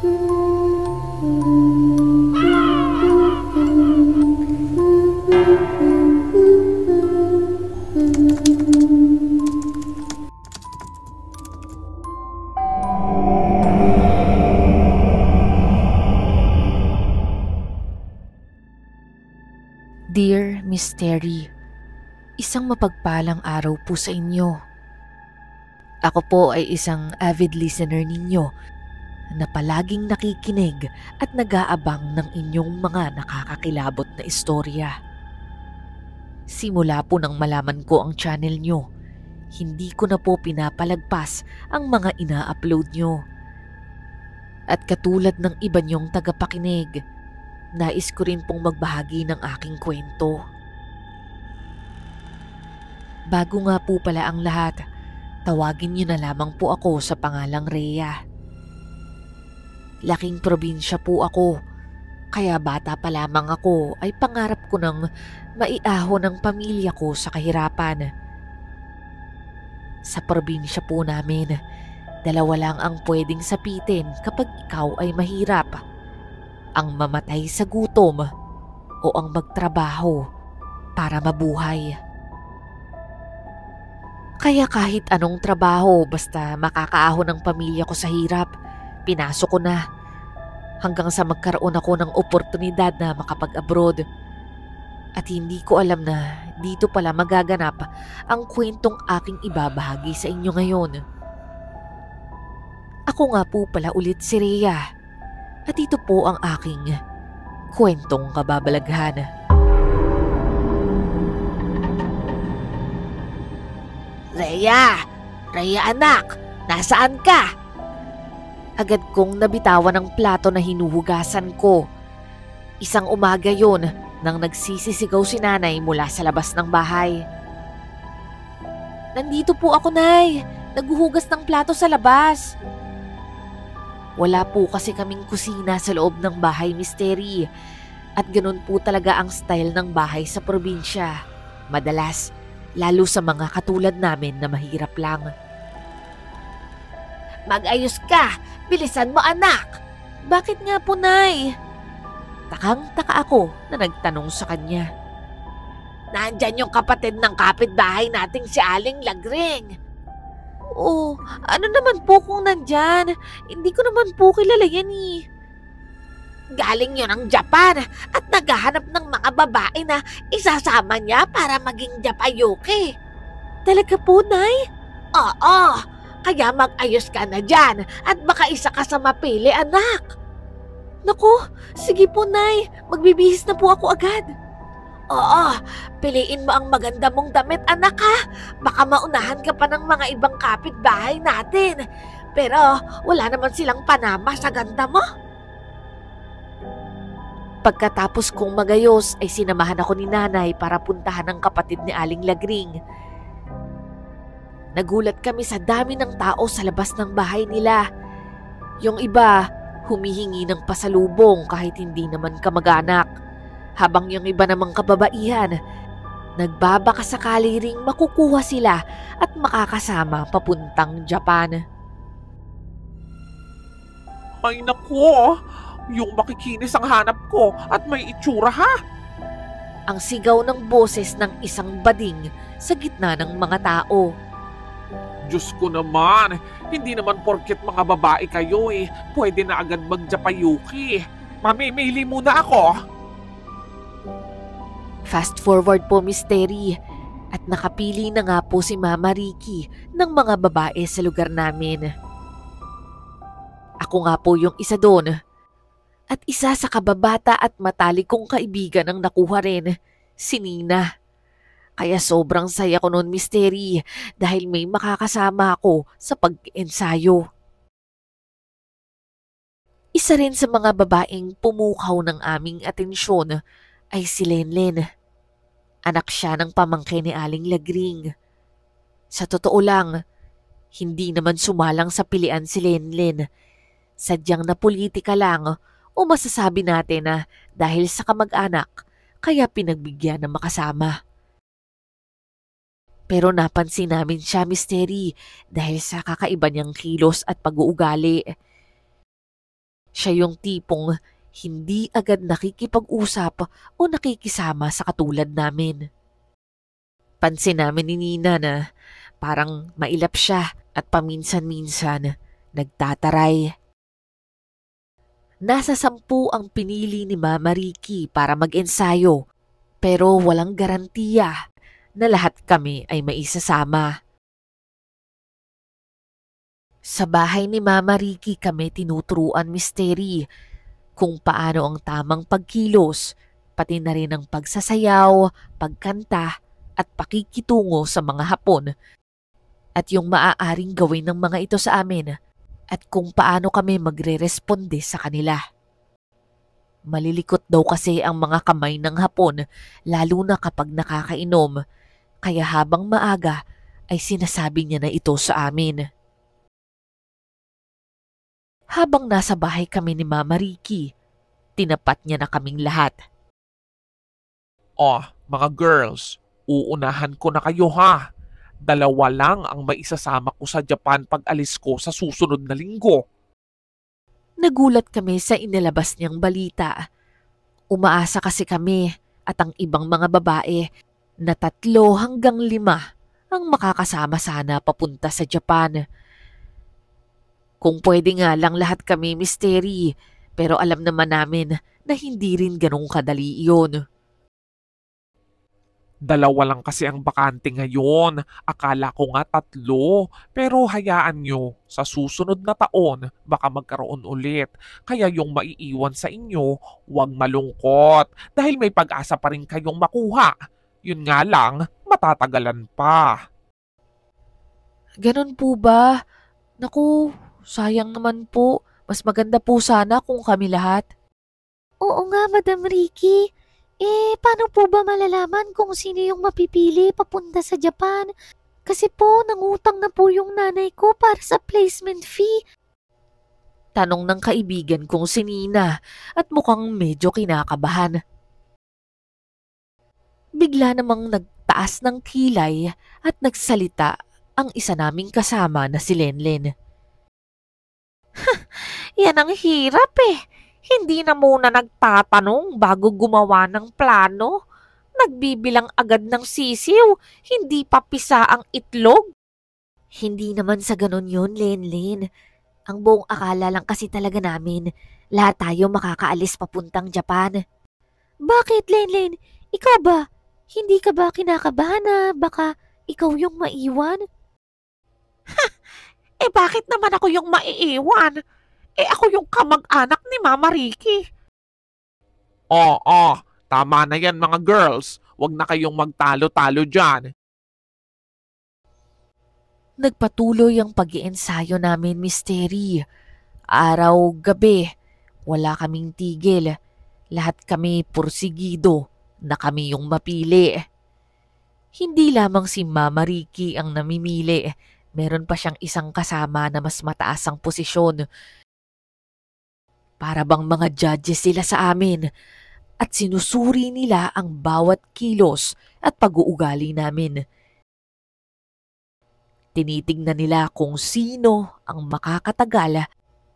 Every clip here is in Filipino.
Dear Mystery, isang mapagpalang araw po sa inyo. Ako po ay isang avid listener ninyo na palaging nakikinig at nag-aabang ng inyong mga nakakakilabot na istorya. Simula po nang malaman ko ang channel nyo, hindi ko na po pinapalagpas ang mga ina-upload nyo. At katulad ng iba nyong tagapakinig, nais ko rin pong magbahagi ng aking kwento. Bago nga po pala ang lahat, tawagin niyo na lamang po ako sa pangalang Rhea. Laking probinsya po ako, kaya bata pa lamang ako ay pangarap ko ng maiahon ng pamilya ko sa kahirapan. Sa probinsya po namin, dalawa lang ang pwedeng sapitin kapag ikaw ay mahirap. Ang mamatay sa gutom o ang magtrabaho para mabuhay. Kaya kahit anong trabaho basta makakaahon ng pamilya ko sa hirap, pinasok ko na hanggang sa magkaroon ako ng oportunidad na makapag-abroad. At hindi ko alam na dito pala magaganap ang kwentong aking ibabahagi sa inyo ngayon. Ako nga po pala ulit si Rhea. At ito po ang aking kwentong kababalaghan. Rhea! Rhea anak! Nasaan ka? Agad kong nabitawan ang plato na hinuhugasan ko. Isang umaga yon nang nagsisisigaw si nanay mula sa labas ng bahay. Nandito po ako, Nay. Naghuhugas ng plato sa labas. Wala po kasi kaming kusina sa loob ng bahay, Mystery. At ganun po talaga ang style ng bahay sa probinsya. Madalas, lalo sa mga katulad namin na mahirap lang. Mag-ayos ka! Bilisan mo anak! Bakit nga po, Nay? Takang-taka ako na nagtanong sa kanya. Nandyan yung kapatid ng kapitbahay nating si Aling Lagring. Oh, ano naman po kung nandyan? Hindi ko naman po kilala yan eh. Galing yun ng Japan at naghahanap ng mga babae na isasama niya para maging Japayuki. Talaga po, Nay? Oo, kaya mag-ayos ka na dyan at baka isa ka sa mapili anak. Naku, sige po, Nay. Magbibihis na po ako agad. Oo, piliin mo ang maganda mong damit anak ha. Baka maunahan ka pa ng mga ibang kapitbahay natin. Pero wala naman silang panama sa ganda mo. Pagkatapos kong magayos ay sinamahan ako ni nanay para puntahan ang kapatid ni Aling Lagring. Nagulat kami sa dami ng tao sa labas ng bahay nila. Yung iba, humihingi ng pasalubong kahit hindi naman kamag-anak. Habang yung iba namang kababaihan, nagbabaka sakali ring makukuha sila at makakasama papuntang Japan. Ay naku, yung makikinis ang hanap ko at may itsura ha. Ang sigaw ng boses ng isang bading sa gitna ng mga tao. Diyos ko naman, hindi naman porket mga babae kayo pwede na agad mag-Japayuki. Mamimili muna ako. Fast forward po, Mystery, at nakapili na nga po si Mama Ricky ng mga babae sa lugar namin. Ako nga po yung isa doon. At isa sa kababata at matalik kong kaibigan ang nakuha rin, si Nina. Kaya sobrang saya ko noon, Mystery, dahil may makakasama ako sa pag-ensayo. Isa rin sa mga babaeng pumukaw ng aming atensyon ay si Lenlen. Anak siya ng pamangkin ni Aling Lagring. Sa totoo lang, hindi naman sumalang sa pilian si Lenlen. Sadyang na politika lang o masasabi natin na dahil sa kamag-anak kaya pinagbigyan na makasama. Pero napansin namin siya, Mystery, dahil sa kakaiba niyang kilos at pag-uugali. Siya yung tipong hindi agad nakikipag-usap o nakikisama sa katulad namin. Pansin namin ni Nina na parang mailap siya at paminsan-minsan nagtataray. Nasa 10 ang pinili ni Mama Ricky para mag-ensayo pero walang garantiya na lahat kami ay maisasama. Sa bahay ni Mama Ricky kami tinuturuan, Misteri, kung paano ang tamang pagkilos, pati na rin ang pagsasayaw, pagkanta at pakikitungo sa mga Hapon at yung maaaring gawin ng mga ito sa amin at kung paano kami magre-responde sa kanila. Malilikot daw kasi ang mga kamay ng Hapon lalo na kapag nakakainom, kaya habang maaga ay sinasabi niya na ito sa amin. Habang nasa bahay kami ni Mama Ricky, tinapat niya na kaming lahat. Oh, mga girls, uunahan ko na kayo ha. 2 lang ang maisasama ko sa Japan pag alis ko sa susunod na linggo. Nagulat kami sa inilabas niyang balita. Umaasa kasi kami at ang ibang mga babae na 3 hanggang 5 ang makakasama sana papunta sa Japan. Kung pwede nga lang lahat kami, Misteri, pero alam naman namin na hindi rin ganong kadali iyon. 2 lang kasi ang bakante ngayon. Akala ko nga 3. Pero hayaan nyo, sa susunod na taon, baka magkaroon ulit. Kaya yung maiiwan sa inyo, huwag malungkot. Dahil may pag-asa pa rin kayong makuha. Yun nga lang, matatagalan pa. Ganon po ba? Naku, sayang naman po. Mas maganda po sana kung kami lahat. Oo nga, Madam Ricky. Paano po ba malalaman kung sino yung mapipili papunta sa Japan? Kasi po, nangutang na po yung nanay ko para sa placement fee. Tanong ng kaibigan kong si Nina at mukhang medyo kinakabahan. Bigla namang nagtaas ng kilay at nagsalita ang isa naming kasama na si Lenlen. Yan ang hirap eh. Hindi na muna nagtatanong bago gumawa ng plano. Nagbibilang agad ng sisiw, hindi pa pisa ang itlog. Hindi naman sa ganun yun, Lenlen. Ang buong akala lang kasi talaga namin, lahat tayo makakaalis papuntang Japan. Bakit, Lenlen? Ikaw ba? Hindi ka ba kinakabahan na baka ikaw yung maiwan? Bakit naman ako yung maiiwan? Ako yung kamag-anak ni Mama Ricky. Oo, tama na yan mga girls. Huwag na kayong magtalo-talo dyan. Nagpatuloy ang pag-iensayo namin, Misteri. Araw-gabi, wala kaming tigil. Lahat kami pursigido na kami yung mapili. Hindi lamang si Mama Ricky ang namimili. Meron pa siyang isang kasama na mas mataas ang posisyon. Para bang mga judges sila sa amin at sinusuri nila ang bawat kilos at pag-uugali namin. Tinitingnan nila kung sino ang makakatagal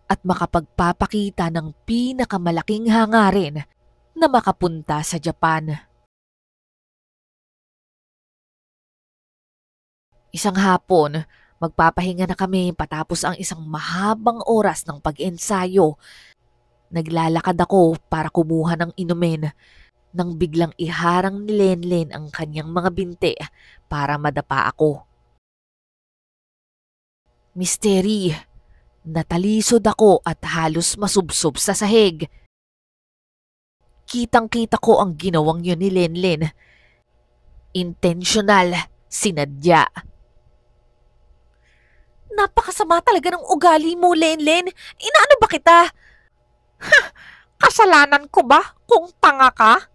at makapagpapakita ng pinakamalaking hangarin na makapunta sa Japan. Isang hapon, magpapahinga na kami patapos ang isang mahabang oras ng pag-ensayo. Naglalakad ako para kumuha ng inumin nang biglang iharang ni Lenlen ang kanyang mga binti para madapa ako. Misteri, natalisod ako at halos masubsob sa sahig. Kitang-kita ko ang ginawang yun ni Lenlen. Intentional, sinadya. Napakasama talaga ng ugali mo, Lenlen. Inaano ba kita? Kasalanan ko ba kung tanga ka?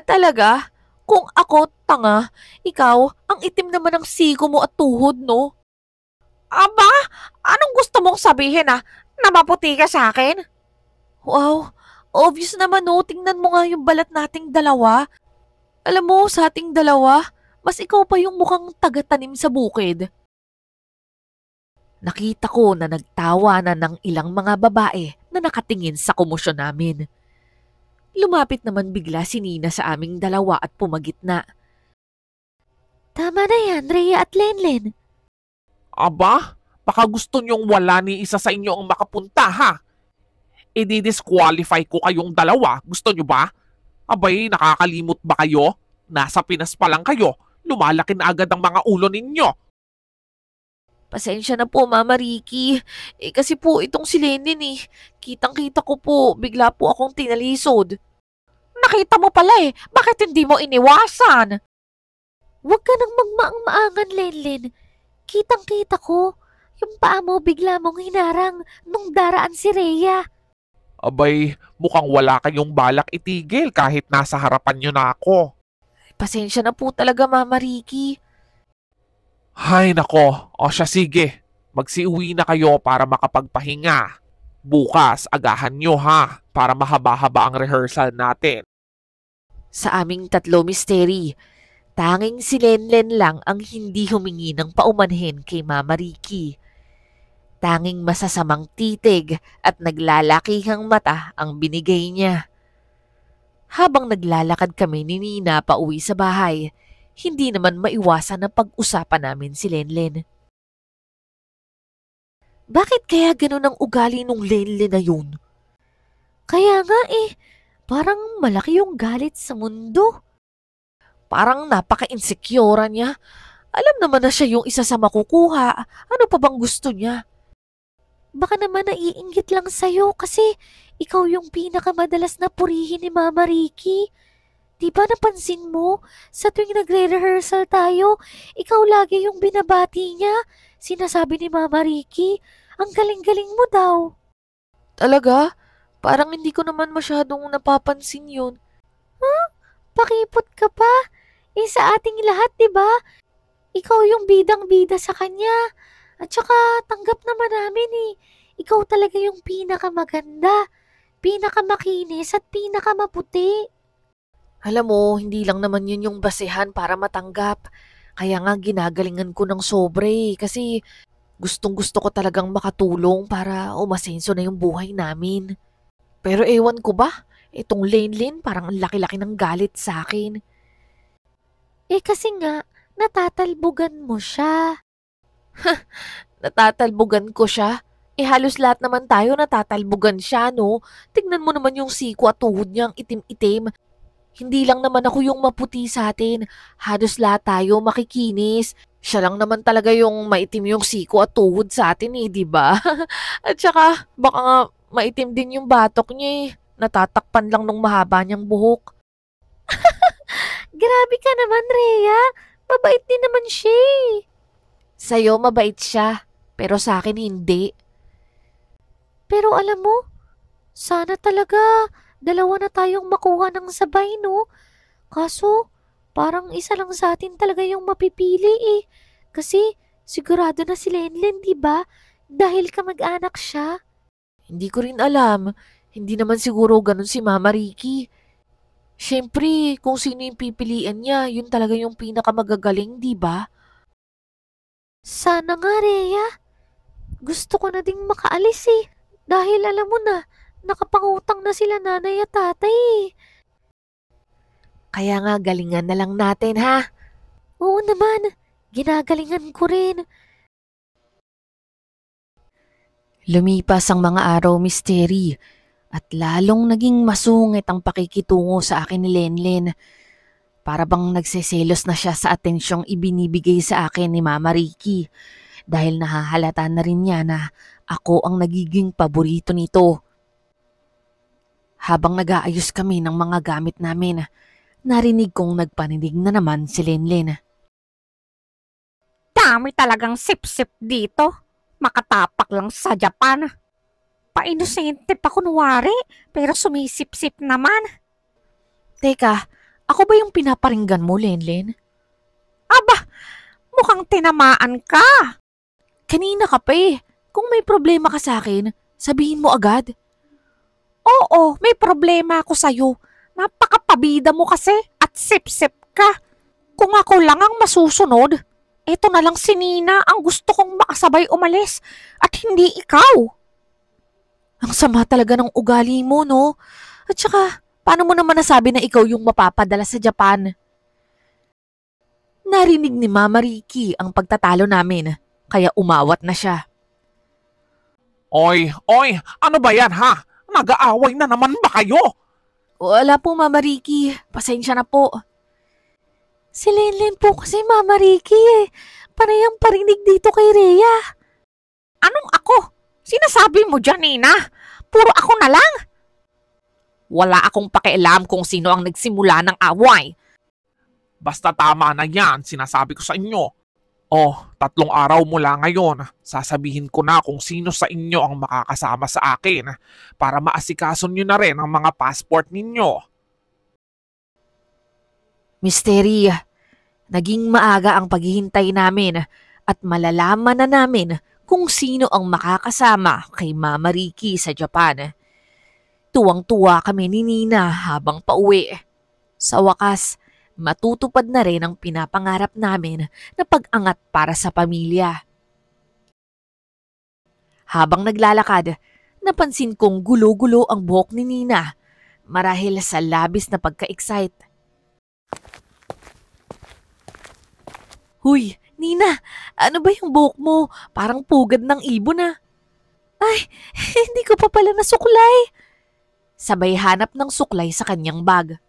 Talaga? Kung ako tanga, ikaw ang itim naman ng sigo mo at tuhod, no? Aba, anong gusto mong sabihin na maputi ka sa akin? Wow, obvious naman, no? Tingnan mo nga yung balat nating dalawa. Alam mo, sa ating dalawa, mas ikaw pa yung mukhang taga-tanim sa bukid. Nakita ko na nagtawanan ng ilang mga babae na nakatingin sa komosyon namin. Lumapit naman bigla si Nina sa aming dalawa at pumagitna. Tama na yan, Rhea at Lenlen. Aba, baka gusto niyong wala ni isa sa inyo ang makapunta ha? I-disqualify ko kayong dalawa. Gusto niyo ba? Abay, nakakalimot ba kayo? Nasa Pinas pa lang kayo. Lumalaki na agad ang mga ulo ninyo. Pasensya na po, Mama Ricky. Kasi po itong si Lenlen Kitang-kita ko po, bigla po akong tinalisod. Nakita mo pala bakit hindi mo iniwasan? Huwag ka nang magmaang-maangan, Lenlen. Kitang-kita ko. Yung paa mo bigla mong hinarang nung daraan si Rhea. Abay, mukhang wala kayong balak itigil kahit nasa harapan niyo na ako. Pasensya na po talaga, Mama Ricky. Hay nako, o siya sige. Magsiuwi na kayo para makapagpahinga. Bukas, agahan nyo ha, para mahaba-haba ang rehearsal natin. Sa aming tatlo misteri, tanging si Lenlen lang ang hindi humingi ng paumanhin kay Mama Ricky. Tanging masasamang titig at naglalakihang mata ang binigay niya. Habang naglalakad kami ni Nina pauwi sa bahay, hindi naman maiwasan na pag-usapan namin si Lenlen. Bakit kaya ganun ang ugali nung Lenlen na yun? Kaya nga parang malaki yung galit sa mundo. Parang napaka-insecure niya. Alam naman na siya yung isa sa makukuha. Ano pa bang gusto niya? Baka naman naiinggit lang sa'yo kasi ikaw yung pinakamadalas na purihin ni Mama Ricky. Di ba napansin mo, sa tuwing nagre-rehearsal tayo, ikaw lagi yung binabati niya. Sinasabi ni Mama Ricky, ang galing-galing mo daw. Talaga? Parang hindi ko naman masyadong napapansin yun. Pakipot ka pa. Sa ating lahat, di ba? Ikaw yung bidang-bida sa kanya. At saka, tanggap naman namin Ikaw talaga yung pinakamaganda, pinakamakinis at pinakamaputi. Alam mo, hindi lang naman yun yung basehan para matanggap. Kaya nga ginagalingan ko ng sobre kasi gustong-gusto ko talagang makatulong para umasenso na yung buhay namin. Pero ewan ko ba, itong Lenlen parang ang laki-laki ng galit sa akin. Kasi nga, natatalbugan mo siya. Natatalbugan ko siya. Halos lahat naman tayo natatalbugan siya, no? Tignan mo naman yung siko at tuhod niyang itim-itim. Hindi lang naman ako yung maputi sa atin. Halos lahat tayo makikinis. Siya lang naman talaga yung maitim yung siko at tuhod sa atin di ba? At saka, baka nga maitim din yung batok niya Natatakpan lang nung mahaba niyang buhok. Grabe ka naman, Rhea. Mabait din naman siya Sa'yo mabait siya, pero sa akin hindi. Pero alam mo, sana talaga dalawa na tayong makuha ng sabay, no? Kaso, parang isa lang sa atin talaga yung mapipili Kasi, sigurado na si Lenlen, di ba? Dahil kamag-anak siya. Hindi ko rin alam. Hindi naman siguro ganun si Mama Ricky. Siyempre, kung sino yung pipilian niya, yun talaga yung pinakamagagaling, di ba? Sana nga, Rhea. Gusto ko na ding makaalis Dahil alam mo na, nakapangutang na sila nanay at tatay Kaya nga galingan na lang natin ha. Oo naman, ginagalingan ko rin. Lumipas ang mga araw misteri at lalong naging masungit ang pakikitungo sa akin ni Lenlen. Para bang nagseselos na siya sa atensyong ibinibigay sa akin ni Mama Ricky dahil nahahalata na rin niya na ako ang nagiging paborito nito. Habang nag-aayos kami ng mga gamit namin, narinig kong nagpaninig na naman si Lenlen. Dami talagang sip-sip dito. Makatapak lang sa Japan. Painosente pa kunwari, pero sumisip-sip naman. Teka, ako ba yung pinaparinggan mo, Lenlen? Aba, mukhang tinamaan ka. Kanina ka pa Kung may problema ka sa akin, sabihin mo agad. Oo, may problema ako sa'yo. Napakapabida mo kasi at sip-sip ka. Kung ako lang ang masusunod, eto na lang si Nina ang gusto kong makasabay umalis at hindi ikaw. Ang sama talaga ng ugali mo, no? At saka, paano mo naman nasabi na ikaw yung mapapadala sa Japan? Narinig ni Mama Ricky ang pagtatalo namin, kaya umawat na siya. Oy, ano ba yan ha? Nag-aaway na naman ba kayo? Wala po, Mama Ricky. Pasensya na po. Si Lenlen po kasi, Mama Ricky eh. Panayang parinig dito kay Rhea. Anong ako? Sinasabi mo dyan, Nina? Puro ako na lang? Wala akong pakialam kung sino ang nagsimula ng away. Basta tama na yan, sinasabi ko sa inyo. 3 araw mula ngayon, sasabihin ko na kung sino sa inyo ang makakasama sa akin para maasikaso nyo na rin ang mga passport ninyo. Misteri, naging maaga ang paghihintay namin at malalaman na namin kung sino ang makakasama kay Mama Ricky sa Japan. Tuwang-tuwa kami ni Nina habang pauwi. Sa wakas, matutupad na rin ang pinapangarap namin na pag-angat para sa pamilya. Habang naglalakad, napansin kong gulo-gulo ang buhok ni Nina marahil sa labis na pagka-excite. Huy, Nina, ano ba yung buhok mo? Parang pugad ng ibon na. Ay, hindi ko pa pala nasuklay. Sabay hanap ng suklay sa kanyang bag.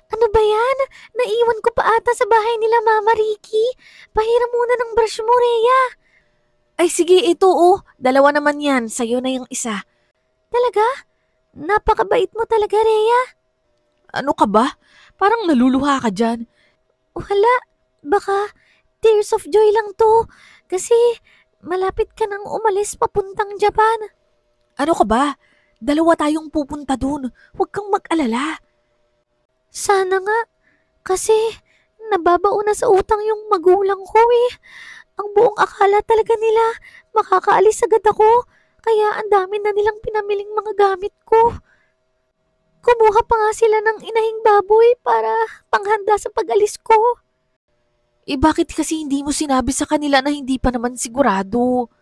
Ano ba yan? Naiwan ko pa ata sa bahay nila, Mama Ricky. Pahiram muna ng brush mo, Rhea. Ay sige, ito dalawa naman yan. Sa'yo na yung isa. Talaga? Napakabait mo talaga, Rhea. Ano ka ba? Parang naluluha ka dyan. Wala. Baka tears of joy lang to. Kasi malapit ka nang umalis papuntang Japan. Ano ka ba? Dalawa tayong pupunta dun. Huwag kang mag-alala. Sana nga. Kasi nababao na sa utang yung magulang ko eh. Ang buong akala talaga nila makakaalis agad ako. Kaya ang dami na nilang pinamiling mga gamit ko. Kumuha pa nga sila ng inahing baboy para panghanda sa pag-alis ko. Bakit kasi hindi mo sinabi sa kanila na hindi pa naman sigurado?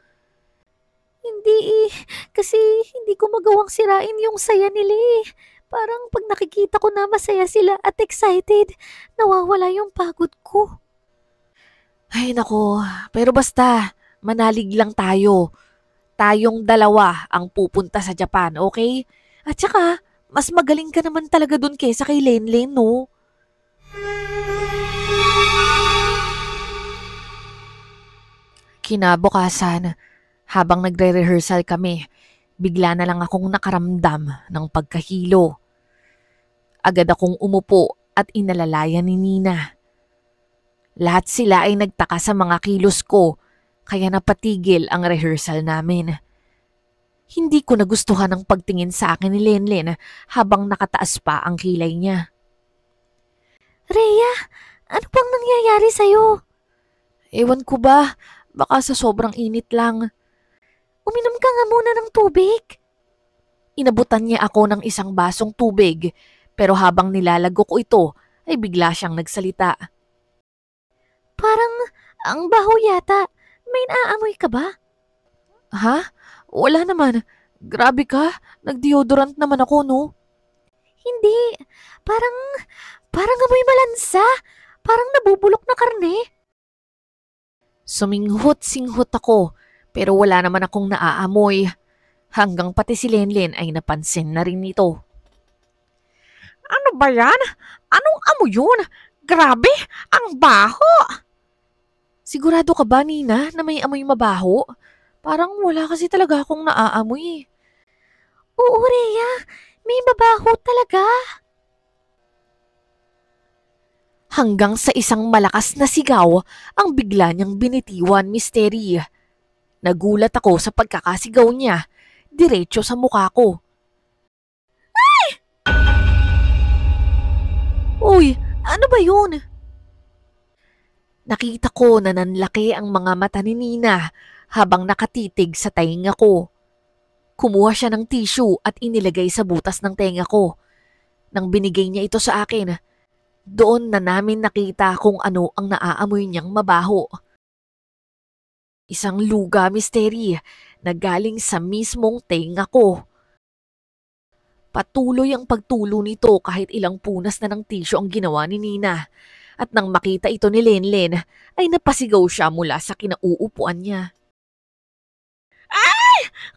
Hindi kasi hindi ko magawang sirain yung saya nila eh. Parang pag nakikita ko na masaya sila at excited, nawawala yung pagod ko. Ay nako, pero basta, manalig lang tayo. Tayong dalawa ang pupunta sa Japan, okay? At saka, mas magaling ka naman talaga dun kesa kay Lenlen, no? Kinabukasan, habang nagre-rehearsal kami, bigla na lang akong nakaramdam ng pagkahilo. Agad akong umupo at inalalayan ni Nina. Lahat sila ay nagtaka sa mga kilos ko, kaya napatigil ang rehearsal namin. Hindi ko nagustuhan ang pagtingin sa akin ni Lenlen habang nakataas pa ang kilay niya. Rhea, ano bang nangyayari sa'yo? Ewan ko ba, baka sa sobrang init lang. Uminom ka nga muna ng tubig. Inabutan niya ako ng isang basong tubig, pero habang nilalago ko ito, ay bigla siyang nagsalita. Parang ang baho yata. May naaamoy ka ba? Ha? Wala naman. Grabe ka. Nag-deodorant naman ako, no? Hindi. Parang amoy malansa. Parang nabubulok na karne. Suminghot-singhot ako, pero wala naman akong naaamoy. Hanggang pati si Lenlen ay napansin na rin ito. Ano ba yan? Anong amo yun? Grabe, ang baho! Sigurado ka ba, Nina, na may amoy mabaho? Parang wala kasi talaga akong naaamoy. Oo, Rhea. May mabaho talaga. Hanggang sa isang malakas na sigaw ang bigla niyang binitiwan, Misteri. Nagulat ako sa pagkakasigaw niya, diretso sa mukha ko. Ay! Uy, ano ba yun? Nakita ko na nanlaki ang mga mata ni Nina habang nakatitig sa tainga ko. Kumuha siya ng tissue at inilagay sa butas ng tenga ko. Nang binigay niya ito sa akin, doon na namin nakita kung ano ang naaamoy niyang mabaho. Isang luga, Misteri, na galing sa mismong tenga ko. Patuloy ang pagtulo nito kahit ilang punas na ng tissue ang ginawa ni Nina. At nang makita ito ni Lenlen, ay napasigaw siya mula sa kinauupuan niya.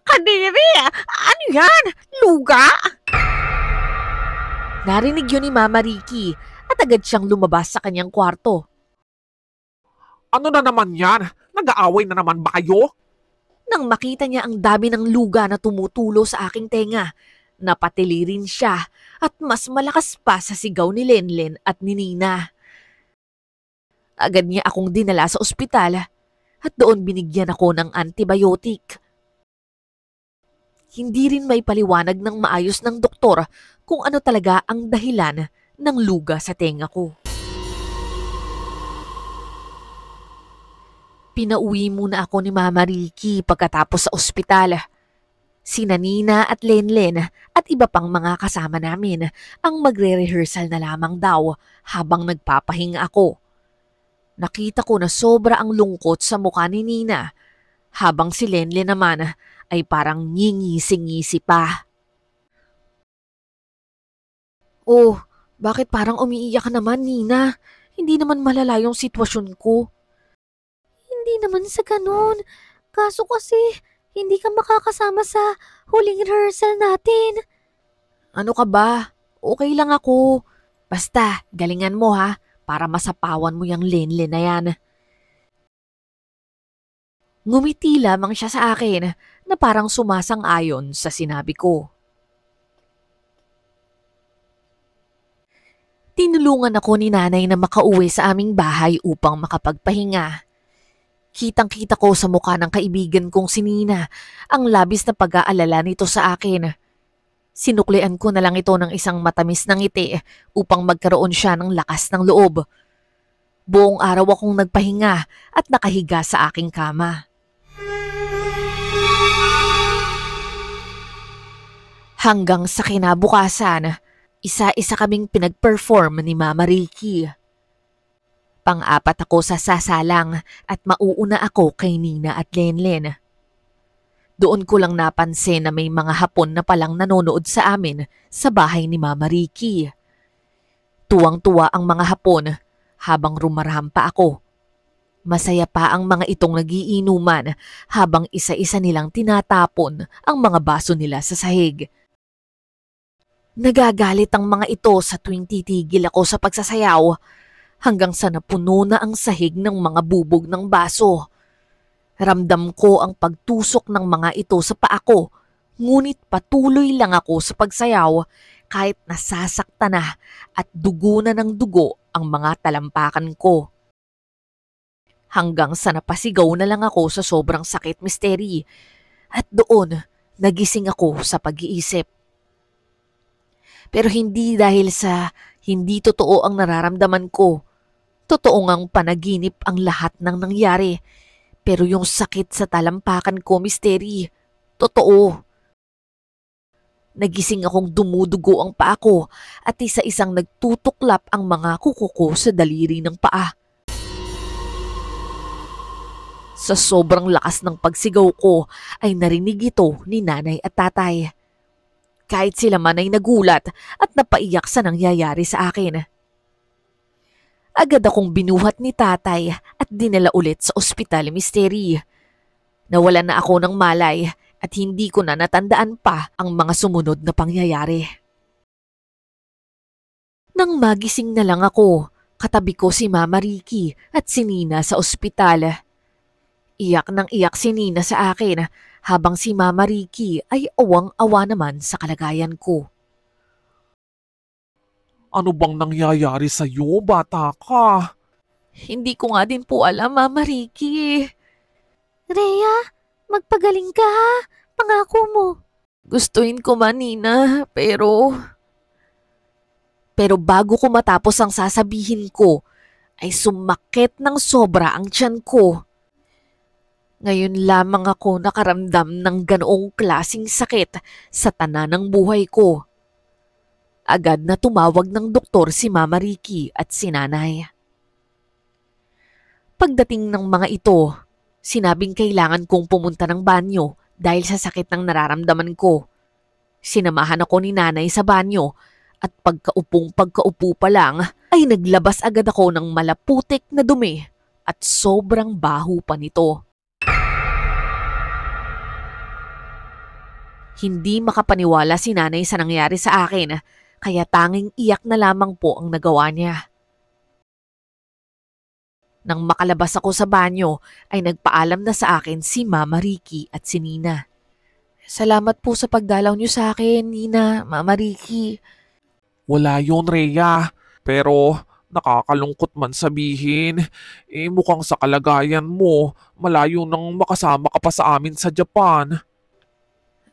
Kadiri! Ano yan? Luga? Narinig yun ni Mama Ricky at agad siyang lumabas sa kanyang kwarto. Ano na naman yan? Nag-aaway na naman ba kayo? Nang makita niya ang dami ng luga na tumutulo sa aking tenga, napatili rin siya at mas malakas pa sa sigaw ni Lenlen at ni Nina. Agad niya akong dinala sa ospital at doon binigyan ako ng antibiotic. Hindi rin may paliwanag ng maayos ng doktor kung ano talaga ang dahilan ng luga sa tenga ko. Pinauwi muna ako ni Mama Ricky pagkatapos sa ospital. Sina Nina at Lenlen at iba pang mga kasama namin ang magre-rehearsal na lamang daw habang nagpapahinga ako. Nakita ko na sobra ang lungkot sa mukha ni Nina, habang si Lenlen naman ay parang ngingisi-ngisi pa. Oh, bakit parang umiiyak ka naman, Nina? Hindi naman malala yung sitwasyon ko. Hindi naman sa ganun. Kaso kasi, hindi ka makakasama sa huling rehearsal natin. Ano ka ba? Okay lang ako. Basta, galingan mo ha, para masapawan mo yung Lenlen na yan. Ngumiti lamang siya sa akin na parang sumasang-ayon sa sinabi ko. Tinulungan ako ni nanay na makauwi sa aming bahay upang makapagpahinga. Kitang-kita ko sa mukha ng kaibigan kong si Nina ang labis na pag-aalala nito sa akin. Sinuklian ko na lang ito ng isang matamis na ngiti upang magkaroon siya ng lakas ng loob. Buong araw akong nagpahinga at nakahiga sa aking kama. Hanggang sa kinabukasan, isa-isa kaming pinag-perform ni Mama Ricky. Pang-apat ako sa sasalang at mauuna ako kay Nina at Lenlen. Doon ko lang napansin na may mga Hapon na palang nanonood sa amin sa bahay ni Mama Ricky. Tuwang-tuwa ang mga Hapon habang rumaraham pa ako. Masaya pa ang mga itong nagiinuman habang isa-isa nilang tinatapon ang mga baso nila sa sahig. Nagagalit ang mga ito sa tuwing titigil ako sa pagsasayaw hanggang sa napuno na ang sahig ng mga bubog ng baso. Ramdam ko ang pagtusok ng mga ito sa paa ko, ngunit patuloy lang ako sa pagsayaw kahit nasasakta na at dugo na ng dugo ang mga talampakan ko. Hanggang sa napasigaw na lang ako sa sobrang sakit, Misteri, at doon nagising ako sa pag-iisip. Pero hindi dahil sa hindi totoo ang nararamdaman ko. Totoo ngang panaginip ang lahat ng nangyari. Pero yung sakit sa talampakan ko, Misteri, totoo. Nagising akong dumudugo ang paa ko at isa-isang nagtutuklap ang mga kuko ko sa daliri ng paa. Sa sobrang lakas ng pagsigaw ko ay narinig ito ni nanay at tatay. Kahit sila man ay nagulat at napaiyak sa nangyayari sa akin. Agad akong binuhat ni tatay at dinala ulit sa ospital, Misteri. Nawalan na ako ng malay at hindi ko na natandaan pa ang mga sumunod na pangyayari. Nang magising na lang ako, katabi ko si Mama Ricky at si Nina sa ospital. Iyak nang iyak si Nina sa akin habang si Mama Ricky ay awang-awa naman sa kalagayan ko. Ano bang nangyayari sa'yo, bata ka? Hindi ko nga din po alam, Mama Ricky. Rhea, magpagaling ka ha. Pangako mo. Gustuin ko man, Nina, pero bago ko matapos ang sasabihin ko, ay sumakit ng sobra ang tiyan ko. Ngayon lamang ako nakaramdam ng ganoong klasing sakit sa tanan ng buhay ko. Agad na tumawag ng doktor si Mama Ricky at si nanay. Pagdating ng mga ito, sinabing kailangan kong pumunta ng banyo dahil sa sakit ng nararamdaman ko. Sinamahan ako ni nanay sa banyo at pagkaupo pa lang ay naglabas agad ako ng malaputik na dumi at sobrang baho pa nito. Hindi makapaniwala si nanay sa nangyari sa akin, kaya tanging iyak na lamang po ang nagawa niya. Nang makalabas ako sa banyo, ay nagpaalam na sa akin si Mama Ricky at si Nina. Salamat po sa pagdalaw niyo sa akin, Nina, Mama Ricky. Wala yun, Rhea. Pero nakakalungkot man sabihin. Mukhang sa kalagayan mo, malayo nang makasama ka pa sa amin sa Japan.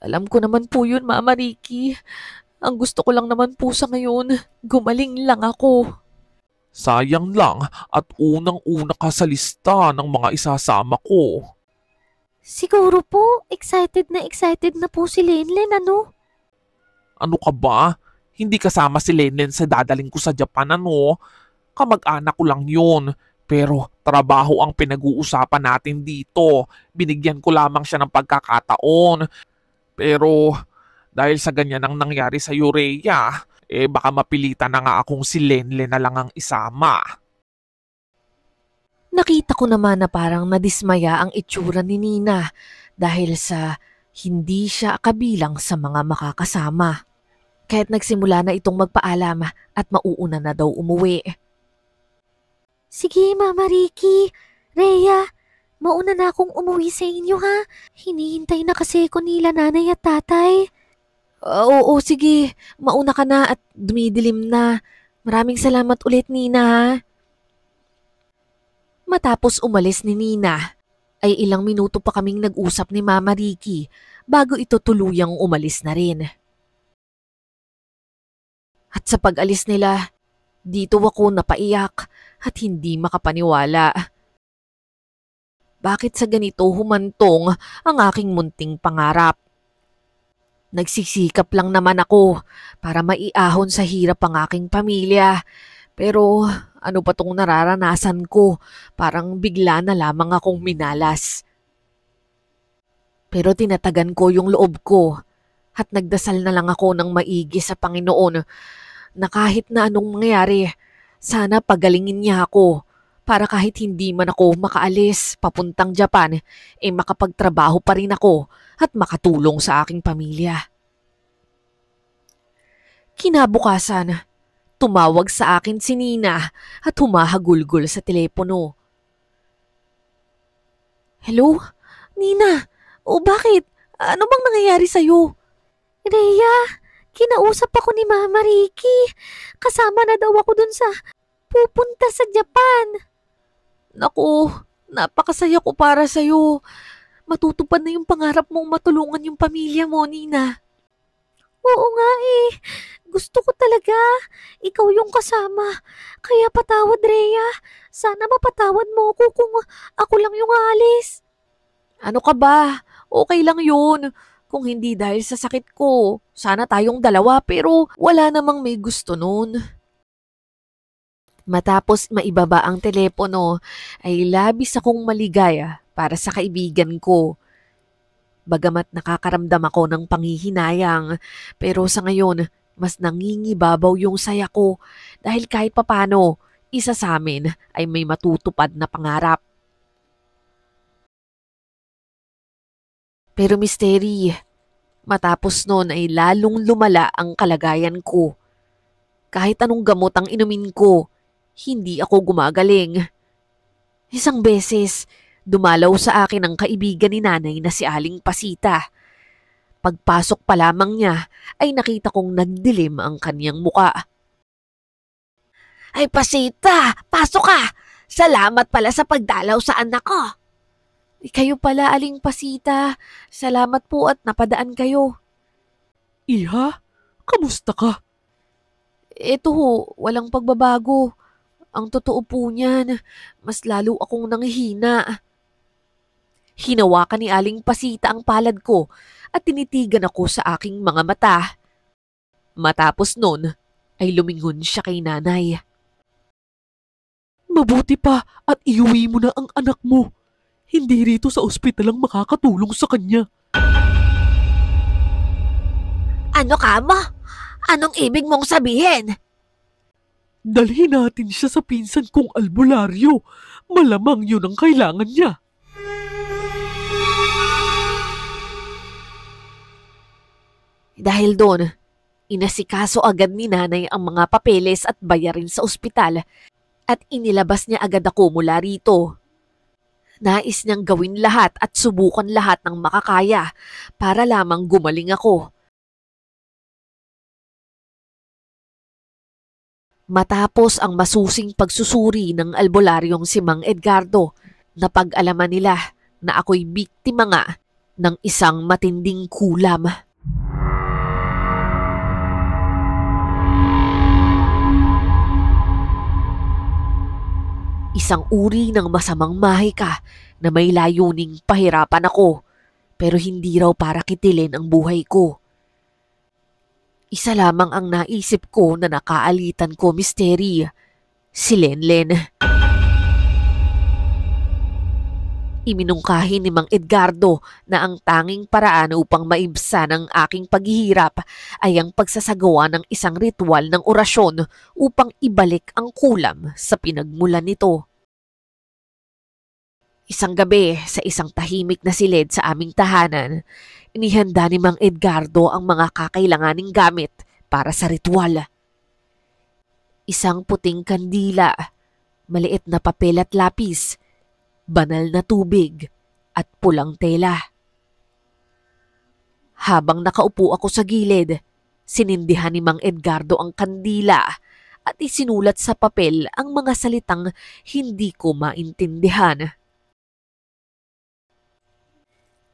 Alam ko naman po yun, Mama Ricky. Ang gusto ko lang naman po sa ngayon, gumaling lang ako. Sayang lang at unang-una ka sa lista ng mga isasama ko. Siguro po, excited na po si Lenlen, ano? Ano ka ba? Hindi kasama si Lenlen sa dadaling ko sa Japan, ano? Kamag-anak ko lang yun. Pero trabaho ang pinag-uusapan natin dito. Binigyan ko lamang siya ng pagkakataon. Pero dahil sa ganyan ang nangyari sa Rhea, baka mapilitan na nga akong si Lenlen na lang ang isama. Nakita ko naman na parang nadismaya ang itsura ni Nina dahil sa hindi siya kabilang sa mga makakasama. Kaya't nagsimula na itong magpaalam at mauuna na daw umuwi. Sige, Mama Ricky. Rhea, mauna na akong umuwi sa inyo, ha? Hinihintay na kasi ko nila nanay at tatay. Oo, sige. Mauna ka na at dumidilim na. Maraming salamat ulit, Nina. Matapos umalis ni Nina, ay ilang minuto pa kaming nag-usap ni Mama Ricky bago ito tuluyang umalis na rin. At sa pag-alis nila, dito ako napaiyak at hindi makapaniwala. Bakit sa ganito humantong ang aking munting pangarap? Nagsisikap lang naman ako para maiahon sa hirap ang aking pamilya. Pero ano ba tong nararanasan ko? Parang bigla na lamang akong minalas. Pero tinatagan ko yung loob ko at nagdasal na lang ako ng maigi sa Panginoon na kahit na anong mangyari, sana pagalingin niya ako para kahit hindi man ako makaalis papuntang Japan, makapagtrabaho pa rin ako at makatulong sa aking pamilya. Kinabukasan, tumawag sa akin si Nina at humahagulgol sa telepono. Hello? Nina? O bakit? Ano bang nangyayari sa'yo? Rhea, kinausap ako ni Mama Ricky. Kasama na daw ako dun sa pupunta sa Japan. Naku, napakasaya ko para sa'yo. Matutupad na yung pangarap mong matulungan yung pamilya mo, Nina. Oo nga eh. Gusto ko talaga. Ikaw yung kasama. Kaya patawad, Rhea. Sana mapatawad mo ko kung ako lang yung aalis. Ano ka ba? Okay lang yun. Kung hindi dahil sa sakit ko, sana tayong dalawa pero wala namang may gusto nun. Matapos maibaba ang telepono, ay labis akong maligaya para sa kaibigan ko. Bagamat nakakaramdam ako ng panghihinayang, pero sa ngayon, mas nangingibabaw yung saya ko dahil kahit papano, isa sa amin ay may matutupad na pangarap. Pero misteri, matapos nun ay lalong lumala ang kalagayan ko. Kahit anong gamot ang inumin ko, hindi ako gumagaling. Isang beses, dumalaw sa akin ang kaibigan ni nanay na si Aling Pasita. Pagpasok pa lamang niya, ay nakita kong nagdilim ang kanyang muka. Ay Pasita, pasok ka! Salamat pala sa pagdalaw sa anak ko. Kayo pala, Aling Pasita. Salamat po at napadaan kayo. Iha, kamusta ka? Ito ho, walang pagbabago. Ang totoo po niyan, mas lalo akong nanghihina. Hinawakan ni Aling Pasita ang palad ko at tinitigan ako sa aking mga mata. Matapos nun, ay lumingon siya kay nanay. Mabuti pa at iuwi mo na ang anak mo. Hindi rito sa ospital ang makakatulong sa kanya. Ano ka mo? Anong ibig mong sabihin? Dalhin natin siya sa pinsan kong albularyo. Malamang yun ang kailangan niya. Dahil doon, inasikaso agad ni nanay ang mga papeles at bayarin sa ospital at inilabas niya agad ako mula rito. Nais niyang gawin lahat at subukan lahat ng makakaya para lamang gumaling ako. Matapos ang masusing pagsusuri ng albularyong si Mang Edgardo, napag-alaman nila na ako'y biktima nga ng isang matinding kulam. Isang uri ng masamang mahika na may layuning pahirapan ako, pero hindi raw para kitilin ang buhay ko. Isa lamang ang naisip ko na nakaalitan ko, Misteri, si Lenlen. Iminungkahi ni Mang Edgardo na ang tanging paraan upang maibsan ang aking paghihirap ay ang pagsasagawa ng isang ritual ng orasyon upang ibalik ang kulam sa pinagmulan nito. Isang gabi sa isang tahimik na silid sa aming tahanan, inihanda ni Mang Edgardo ang mga kakailanganing gamit para sa ritual. Isang puting kandila, maliit na papel at lapis, banal na tubig at pulang tela. Habang nakaupo ako sa gilid, sinindihan ni Mang Edgardo ang kandila at isinulat sa papel ang mga salitang hindi ko maintindihan.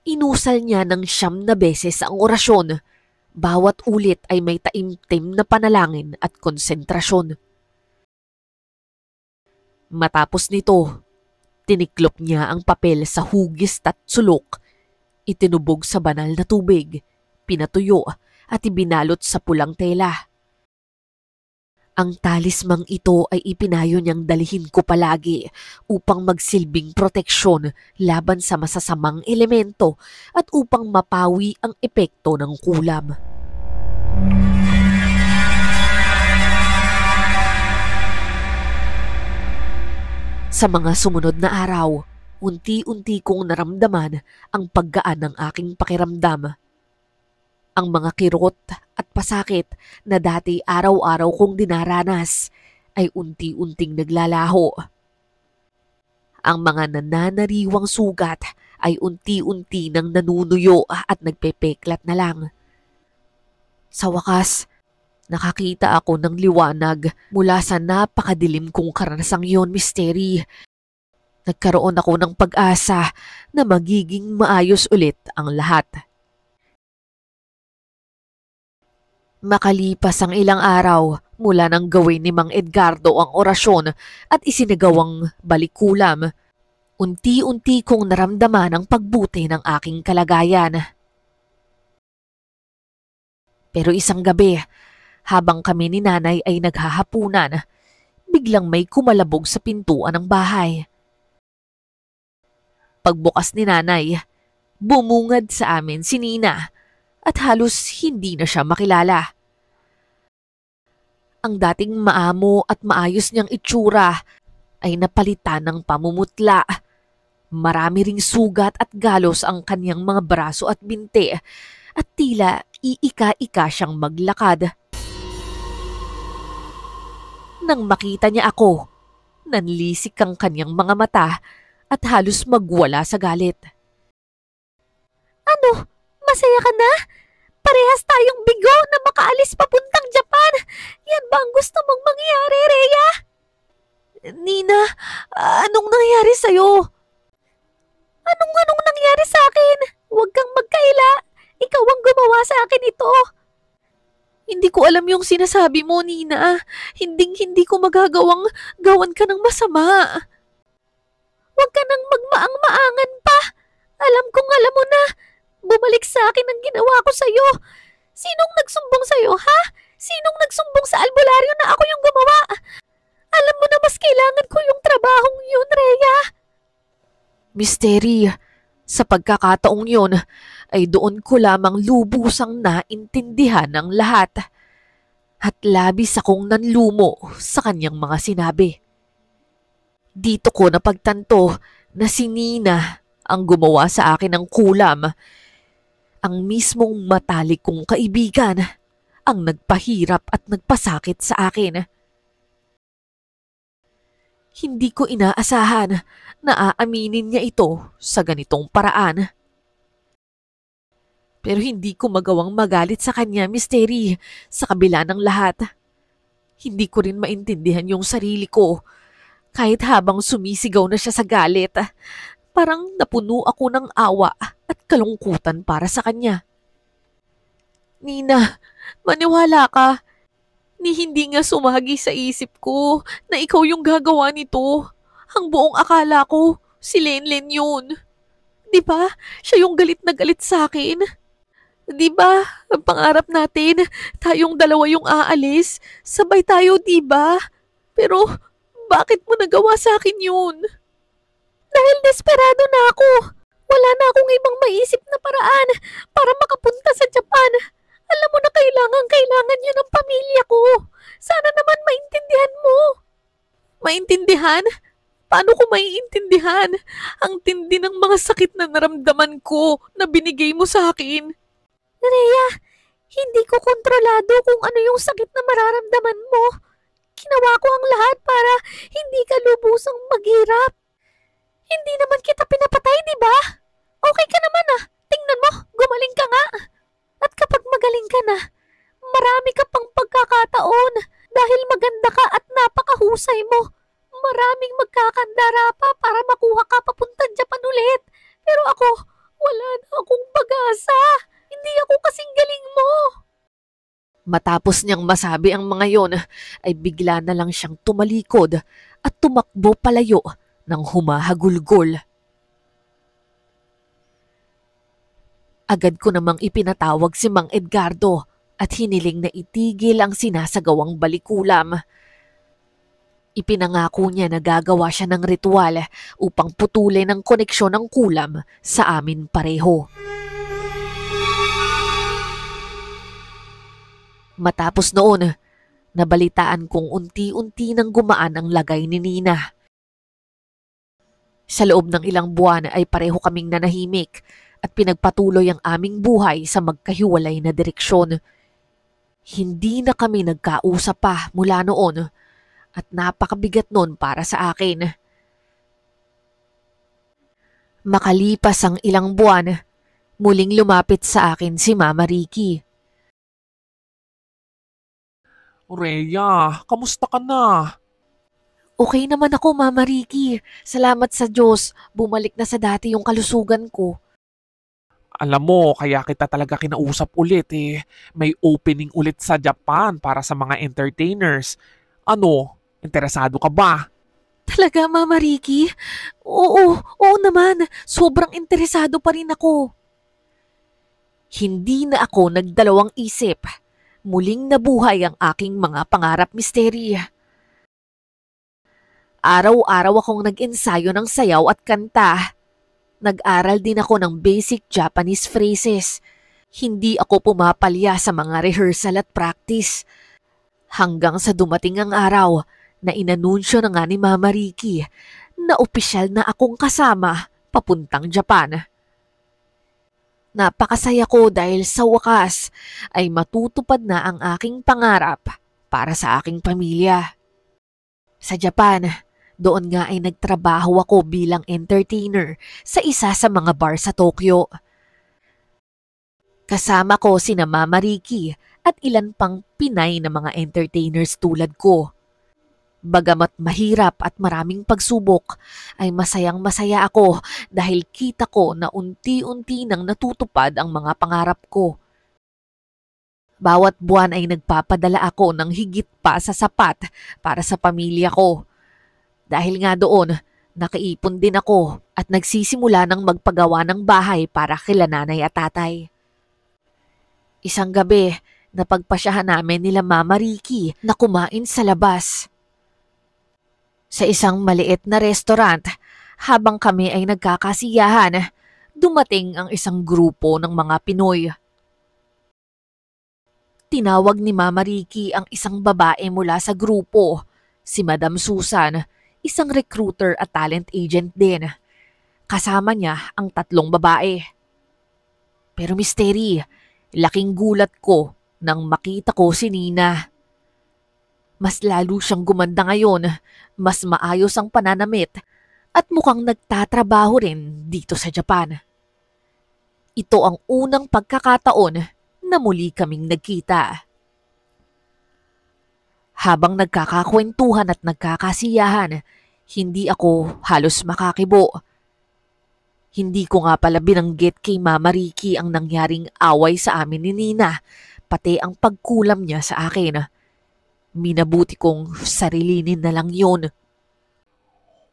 Inusal niya ng 9 na beses ang orasyon. Bawat ulit ay may taimtim na panalangin at konsentrasyon. Matapos nito, tiniklop niya ang papel sa hugis at sulok, itinubog sa banal na tubig, pinatuyo at ibinalot sa pulang tela. Ang talismang ito ay ipinayo niyang dalhin ko palagi upang magsilbing proteksyon laban sa masasamang elemento at upang mapawi ang epekto ng kulam. Sa mga sumunod na araw, unti-unti kong naramdaman ang paggaan ng aking pakiramdam. Ang mga kirot at pasakit na dati araw-araw kong dinaranas ay unti-unting naglalaho. Ang mga nananariwang sugat ay unti-unti nang nanunuyo at nagpepeklat na lang. Sa wakas, nakakita ako ng liwanag mula sa napakadilim kong karanasang yon, Misteri. Nagkaroon ako ng pag-asa na magiging maayos ulit ang lahat. Makalipas ang ilang araw mula nang gawin ni Mang Edgardo ang orasyon at isinagawang balikulam, unti-unti kong naramdaman ang pagbuti ng aking kalagayan. Pero isang gabi, habang kami ni nanay ay naghahapunan, biglang may kumalabog sa pintuan ng bahay. Pagbukas ni nanay, bumungad sa amin si Nina at halos hindi na siya makilala. Ang dating maamo at maayos niyang itsura ay napalitan ng pamumutla. Marami ring sugat at galos ang kanyang mga braso at binti at tila iika-ika siyang maglakad. Nang makita niya ako, nanlisik ang kanyang mga mata at halos magwala sa galit. Ano? Masaya ka na? Parehas tayong bigo na makaalis papuntang Japan. Yan ba ang gusto mong mangyari, Rhea? Nina, anong nangyari sa'yo? Anong nangyari sa akin? Huwag kang magkaila. Ikaw ang gumawa sa akin ito. Hindi ko alam yung sinasabi mo, Nina. Hindi ko magagawang gawan ka ng masama. Huwag ka nang magmaang-maangan pa. Alam mo na. Bumalik sa akin ang ginawa ko sa'yo. Sinong nagsumbong sa'yo, ha? Sinong nagsumbong sa albularyo na ako yung gumawa? Alam mo na mas kailangan ko yung trabahong yun, Rhea. Misteri, Sa pagkakataong yun, ay doon ko lamang lubusang naintindihan ang lahat at labis akong nanlumo sa kanyang mga sinabi. Dito ko napagtanto na si Nina ang gumawa sa akin ng kulam. Ang mismong matalik kong kaibigan ang nagpahirap at nagpasakit sa akin. Hindi ko inaasahan na aaminin niya ito sa ganitong paraan. Pero hindi ko magawang magalit sa kanya, Misteri, sa kabila ng lahat. Hindi ko rin maintindihan yung sarili ko. Kahit habang sumisigaw na siya sa galit, parang napuno ako ng awa at kalungkutan para sa kanya. Nina, maniwala ka. Ni hindi nga sumagi sa isip ko na ikaw yung gagawa nito. Ang buong akala ko, si Lenlen yun. Di ba? Siya yung galit na galit sa akin. Di ba? Ang pangarap natin, tayong dalawa yung aalis. Sabay tayo, di ba? Pero, bakit mo nagawa sa akin yun? Dahil desperado na ako. Wala na akong ibang maisip na paraan para makapunta sa Japan. Alam mo na kailangan yun ng pamilya ko. Sana naman maintindihan mo. Maintindihan? Paano ko maiintindihan? Ang tindi ng mga sakit na naramdaman ko na binigay mo sa akin. Rhea, hindi ko kontrolado kung ano yung sakit na mararamdaman mo. Ginawa ko ang lahat para hindi ka lubusang maghirap. Hindi naman kita pinapatay, di ba? Okay ka naman ah. Tingnan mo, gumaling ka nga. At kapag magaling ka na, marami ka pang pagkakataon dahil maganda ka at napakahusay mo. Maraming magkakandara pa para makuha ka papuntang Japan ulit. Pero ako, wala na akong pag-asa. Hindi ako kasing galing mo. Matapos niyang masabi ang mga yon, ay bigla na lang siyang tumalikod at tumakbo palayo ng humahagulgol. Agad ko namang ipinatawag si Mang Edgardo at hiniling na itigil ang sinasagawang balikulam. Ipinangako niya na gagawa siya ng ritual upang putulin ang koneksyon ng kulam sa amin pareho. Matapos noon, nabalitaan kong unti-unti nang gumaan ang lagay ni Nina. Sa loob ng ilang buwan ay pareho kaming nanahimik at pinagpatuloy ang aming buhay sa magkahiwalay na direksyon. Hindi na kami nagkausap pa mula noon at napakabigat noon para sa akin. Makalipas ang ilang buwan, muling lumapit sa akin si Mama Ricky. Rhea, kamusta ka na? Okay naman ako, Mama Ricky. Salamat sa Diyos, bumalik na sa dati yung kalusugan ko. Alam mo, kaya kita talaga kinausap ulit eh. May opening ulit sa Japan para sa mga entertainers. Ano, interesado ka ba? Talaga, Mama Ricky? Oo naman. Sobrang interesado pa rin ako. Hindi na ako nagdalawang isip. Muling nabuhay ang aking mga pangarap, Misteri. Araw-araw akong nag-ensayo ng sayaw at kanta. Nag-aral din ako ng basic Japanese phrases. Hindi ako pumapalya sa mga rehearsal at practice. Hanggang sa dumating ang araw na inanunsyo na nga ni Mama Ricky na opisyal na akong kasama papuntang Japan. Napakasaya ko dahil sa wakas ay matutupad na ang aking pangarap para sa aking pamilya. Sa Japan, doon nga ay nagtrabaho ako bilang entertainer sa isa sa mga bar sa Tokyo. Kasama ko sina Mama Ricky at ilan pang Pinay na mga entertainers tulad ko. Bagamat mahirap at maraming pagsubok, ay masayang-masaya ako dahil kita ko na unti-unti nang natutupad ang mga pangarap ko. Bawat buwan ay nagpapadala ako ng higit pa sa sapat para sa pamilya ko. Dahil nga doon, nakaipon din ako at nagsisimula ng magpagawa ng bahay para kila nanay at tatay. Isang gabi, napagpasyahan namin nila Mama Ricky na kumain sa labas. Sa isang maliit na restaurant, habang kami ay nagkakasiyahan, dumating ang isang grupo ng mga Pinoy. Tinawag ni Mama Ricky ang isang babae mula sa grupo, si Madam Susan, isang recruiter at talent agent din. Kasama niya ang 3 babae. Pero misteri, laking gulat ko nang makita ko si Nina. Mas lalo siyang gumanda ngayon, mas maayos ang pananamit at mukhang nagtatrabaho rin dito sa Japan. Ito ang unang pagkakataon na muli kaming nagkita. Habang nagkakakwentuhan at nagkakasiyahan, hindi ako halos makakibo. Hindi ko nga pala binanggit kay Mama Ricky ang nangyaring away sa amin ni Nina, pati ang pagkulam niya sa akin. Minabuti kong sarilinin na lang yun.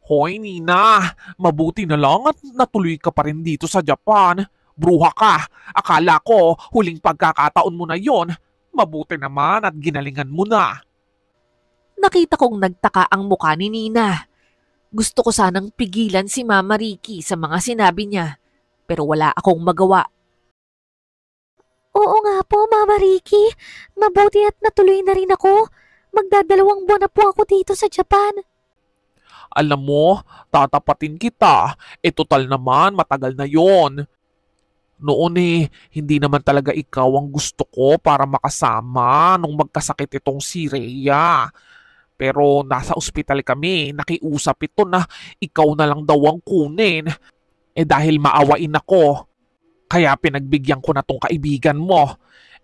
Hoy Nina, mabuti na lang at natuloy ka pa rin dito sa Japan. Bruha ka, akala ko huling pagkakataon mo na yon. Mabuti naman at ginalingan mo na. Nakita kong nagtaka ang mukha ni Nina. Gusto ko sanang pigilan si Mama Ricky sa mga sinabi niya, pero wala akong magawa. Oo nga po, Mama Ricky. Mabuti at natuloy na rin ako. Magdadalawang buwan na po ako dito sa Japan. Alam mo, tatapatin kita. Total naman, matagal na yon. Noon hindi naman talaga ikaw ang gusto ko para makasama nung magkasakit itong si Rhea. Pero nasa ospital kami, nakiusap ito na ikaw na lang daw ang kunin. Dahil maawain ako, kaya pinagbigyan ko na tong kaibigan mo.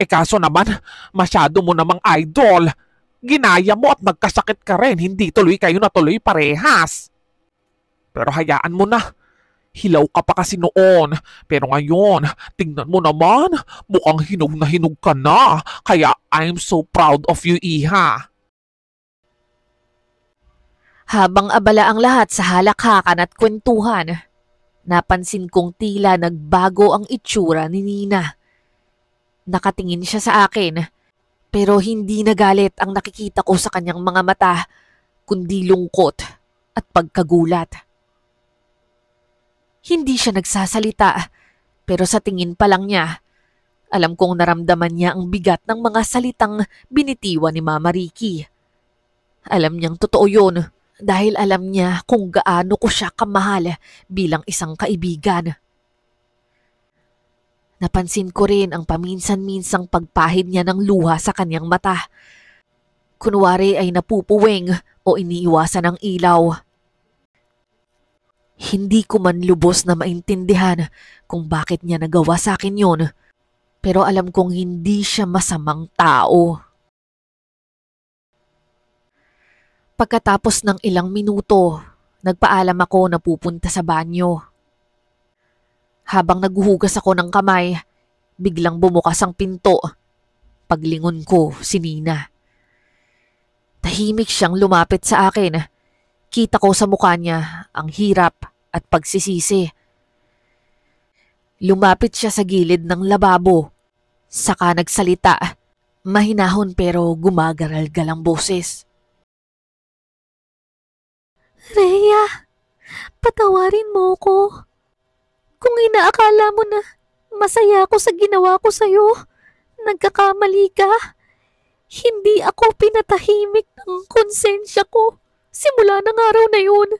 Kaso naman, masyado mo namang idol. Ginaya mo at nagkasakit ka rin, hindi tuloy kayo na tuloy parehas. Pero hayaan mo na. Hilaw ka pa kasi noon, pero ngayon, tingnan mo naman, mukhang hinog na hinog ka na, kaya I'm so proud of you, Iha. Habang abala ang lahat sa halakhakan at kwentuhan, napansin kong tila nagbago ang itsura ni Nina. Nakatingin siya sa akin, pero hindi nagalit ang nakikita ko sa kanyang mga mata, kundi lungkot at pagkagulat. Hindi siya nagsasalita, pero sa tingin pa lang niya, alam kong naramdaman niya ang bigat ng mga salitang binitiwan ni Mama Ricky. Alam niyang totoo yun dahil alam niya kung gaano ko siya kamahal bilang isang kaibigan. Napansin ko rin ang paminsan-minsang pagpahid niya ng luha sa kanyang mata. Kunwari ay napupuwing o iniiwasan ng ilaw. Hindi ko man lubos na maintindihan kung bakit niya nagawa sa akin yun, pero alam kong hindi siya masamang tao. Pagkatapos ng ilang minuto, nagpaalam ako na pupunta sa banyo. Habang naghuhugas ako ng kamay, biglang bumukas ang pinto. Paglingon ko, si Nina. Tahimik siyang lumapit sa akin. Kita ko sa mukha niya ang hirap at pagsisisi. Lumapit siya sa gilid ng lababo. Saka nagsalita. Mahinahon pero gumagaral-gal ang boses. Rhea, patawarin mo ko. Kung inaakala mo na masaya ako sa ginawa ko sa'yo, nagkakamali ka. Hindi ako pinatahimik ng konsensya ko simula ng araw na yun.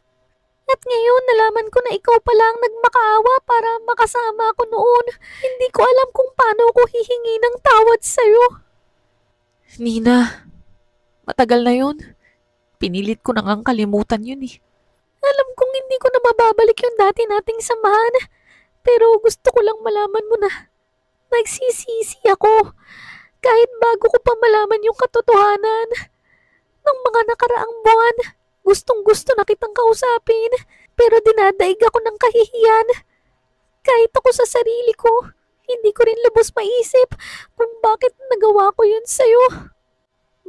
At ngayon nalaman ko na ikaw pala ang nagmakaawa para makasama ako noon. Hindi ko alam kung paano ko hihingi ng tawad sa'yo. Nina, matagal na yun. Pinilit ko na ngang kalimutan yun eh. Alam kong hindi ko na mababalik yung dati nating samahan. Pero gusto ko lang malaman mo na nagsisisi ako. Kahit bago ko pa malaman yung katotohanan. Ng mga nakaraang buwan, gustong-gusto na kitang kausapin. Pero dinadaig ako ng kahihiyan. Kahit ako sa sarili ko, hindi ko rin lubos maisip kung bakit nagawa ko yun sa'yo.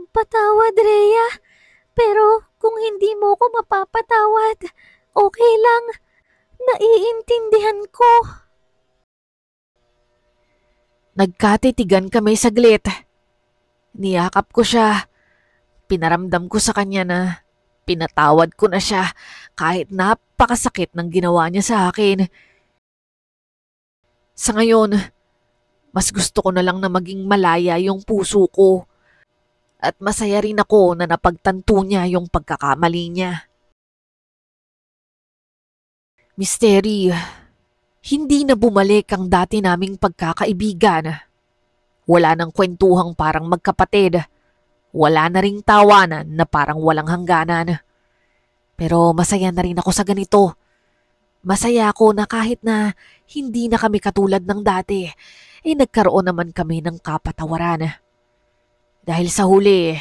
Patawad, Rhea. Pero kung hindi mo ko mapapatawad, okay lang. Naiintindihan ko. Nagkatitigan kami saglit. Niyakap ko siya. Pinaramdam ko sa kanya na pinatawad ko na siya kahit napakasakit ng ginawa niya sa akin. Sa ngayon, mas gusto ko na lang na maging malaya yung puso ko. At masaya rin ako na napagtanto niya yung pagkakamali niya. Mystery, hindi na bumalik ang dati naming pagkakaibigan. Wala nang kwentuhang parang magkapatid. Wala na ring tawanan na parang walang hangganan. Pero masaya na rin ako sa ganito. Masaya ako na kahit na hindi na kami katulad ng dati, nagkaroon naman kami ng kapatawaran. Dahil sa huli,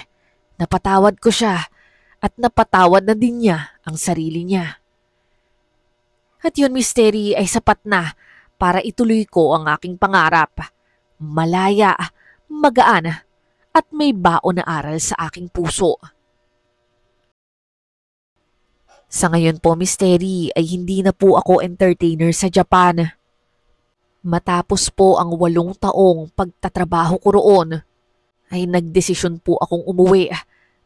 napatawad ko siya at napatawad na din niya ang sarili niya. At yun, Mystery, ay sapat na para ituloy ko ang aking pangarap. Malaya, magaan, at may baon na aral sa aking puso. Sa ngayon po, Mystery, ay hindi na po ako entertainer sa Japan. Matapos po ang 8 taong pagtatrabaho ko roon, ay nagdesisyon po akong umuwi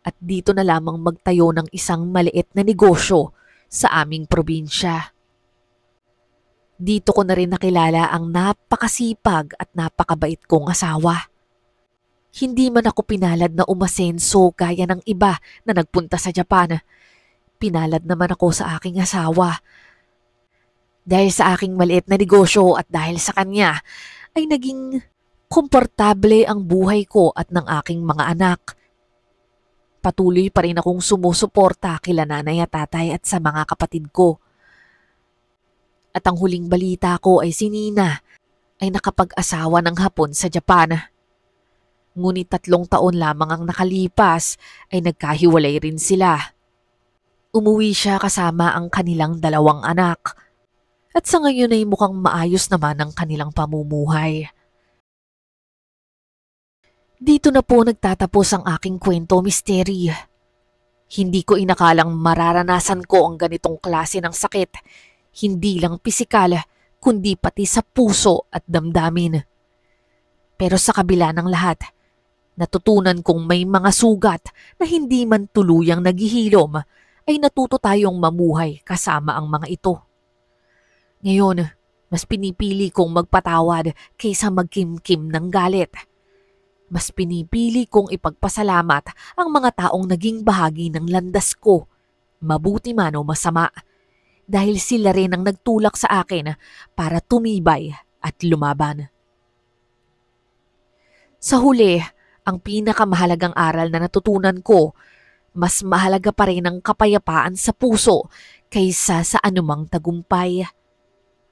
at dito na lamang magtayo ng isang maliit na negosyo sa aming probinsya. Dito ko na rin nakilala ang napakasipag at napakabait kong asawa. Hindi man ako pinalad na umasenso gaya ng iba na nagpunta sa Japan. Pinalad naman ako sa aking asawa. Dahil sa aking maliit na negosyo at dahil sa kanya, ay naging komportable ang buhay ko at ng aking mga anak. Patuloy pa rin akong sumusuporta kila nanay at tatay at sa mga kapatid ko. At ang huling balita ko ay si Nina ay nakapag-asawa ng hapon sa Japan. Ngunit 3 taon lamang ang nakalipas ay nagkahiwalay rin sila. Umuwi siya kasama ang kanilang 2 anak. At sa ngayon ay mukhang maayos naman ang kanilang pamumuhay. Dito na po nagtatapos ang aking kwento, Mystery. Hindi ko inakalang mararanasan ko ang ganitong klase ng sakit, hindi lang pisikal, kundi pati sa puso at damdamin. Pero sa kabila ng lahat, natutunan kong may mga sugat na hindi man tuluyang naghihilom, ay natuto tayong mamuhay kasama ang mga ito. Ngayon, mas pinipili kong magpatawad kaysa magkimkim ng galit. Mas pinipili kong ipagpasalamat ang mga taong naging bahagi ng landas ko, mabuti man o masama, dahil sila rin ang nagtulak sa akin para tumibay at lumaban. Sa huli, ang pinakamahalagang aral na natutunan ko, mas mahalaga pa rin ang kapayapaan sa puso kaysa sa anumang tagumpay.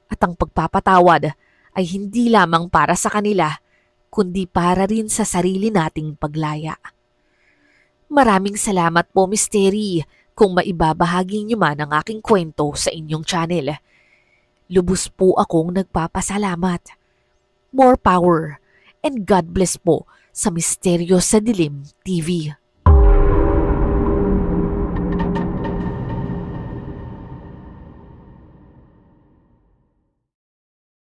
At ang pagpapatawad ay hindi lamang para sa kanila, kundi para rin sa sarili nating paglaya. Maraming salamat po, Mystery, kung maibabahagi niyo man ang aking kwento sa inyong channel. Lubos po akong nagpapasalamat. More power and God bless po sa Misteryo sa Dilim TV.